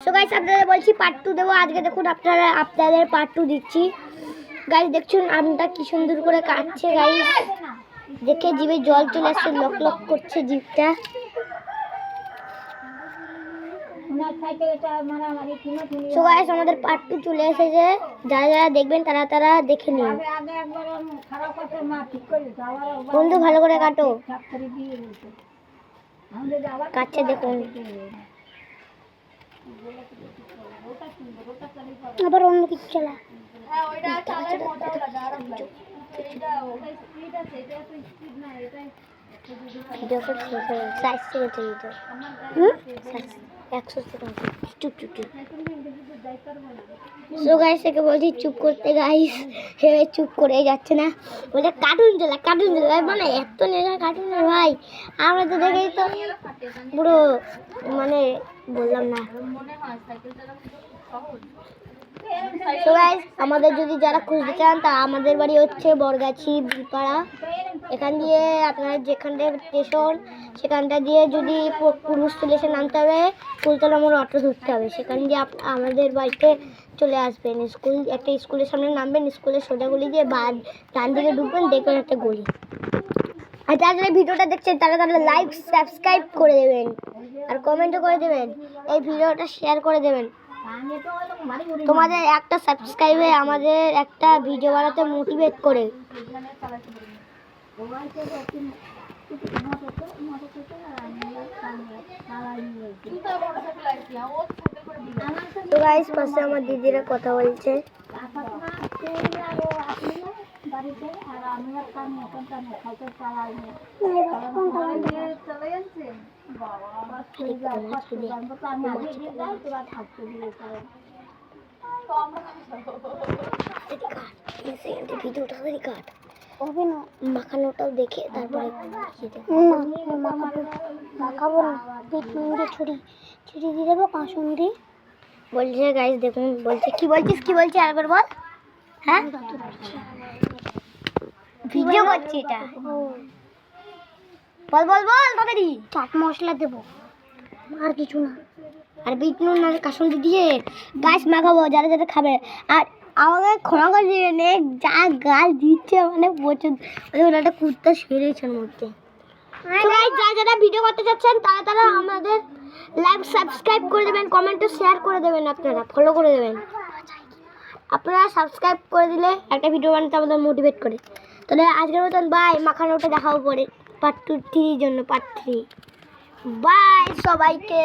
So guys আপনাদের বলছি part 2 দেবো আজকে। দেখুন আপনাদের পার্ট 2 দিচ্ছি গাইস। দেখুন আমটা কি সুন্দর করে কাটছে গাইস, দেখে জিভে জল চলে আসছে, লক লক করছে জিভটা। সো গাইস আমাদের পার্ট 2 চলে এসেছে, যারা যারা দেখবেন তারা দেখে নিন। বন্ধু ভালো করে কাটো, কাটছে দেখুন। আবার অন্য কিছু চলা ভিডিও করে সাইজ থেকে তৈরি তো 100 সেকেন্ড চুপ চুপ চুপ। সো গাইস একে বলছি চুপ করতে গাইস, হে চুপ করে যাচ্ছে না, বলে কার্টুন চলা মানে এত নেশা কার্টুনের ভাই। আমরা তো দেখেই তো পুরো মানে বললাম না। সো গাইস আমাদের যদি যারা খুঁজতে চান তা আমাদের বাড়ি হচ্ছে বরগাছি বিপাড়া। এখান দিয়ে আপনারা যেখানটা স্টেশন সেখানটা দিয়ে যদি পূর্বস্থলী এসে নামতে হবে, ফুলতলা মোড় অটো ধরতে হবে, সেখান দিয়ে আমাদের বাড়িতে চলে আসবেন। একটা স্কুলের সামনে নামবেন, স্কুলের সোজা গলি দিয়ে ডান দিকে ঢুকবেন, দেখবেন একটা গলি। আর যারা ভিডিওটা দেখছেন তারা লাইক সাবস্ক্রাইব করে দেবেন আর কমেন্টও করে দেবেন, এই ভিডিওটা শেয়ার করে দেবেন। তোমাদের একটা সাবস্ক্রাইবে আমাদের একটা ভিডিও বানাতে মোটিভেট করে। তো গাইস পাশে আমার দিদিরা কথা বলছে। মাখানোটাও দেখে তারপরে মাখাবো না, ছুরি দিয়ে দেবো কাসুন্দি বলছে গাইস। দেখুন বলছে কি বলছিস আরেকবার বল। হ্যাঁ ভিডিও করছি এটা, বল তাড়াতাড়ি। চাট মশলা দেবো আর কিছু না, আর বিট নুন আর কাসুন্দি দিয়ে গাইস মাখাবো যারা যারা খাবে। আর আমাকে ক্ষমা করে দিবেন, যা গাল দিচ্ছে মানে প্রচুর, একটা কুত্তা সেরেছে ওর মধ্যে। তো গাইস যারা ভিডিও করতে চাচ্ছেন তারা আমাদের লাইক সাবস্ক্রাইব করে দেবেন, কমেন্টে শেয়ার করে দেবেন, আপনারা ফলো করে দেবেন। আপনারা সাবস্ক্রাইব করে দিলে একটা ভিডিও বানাতে আমাদের মোটিভেট করে। তাহলে আজকের মতন বাই, মাখানোটা দেখাবো পরে পার্ট 2 জন্য পার্ট 3। বাই সবাইকে।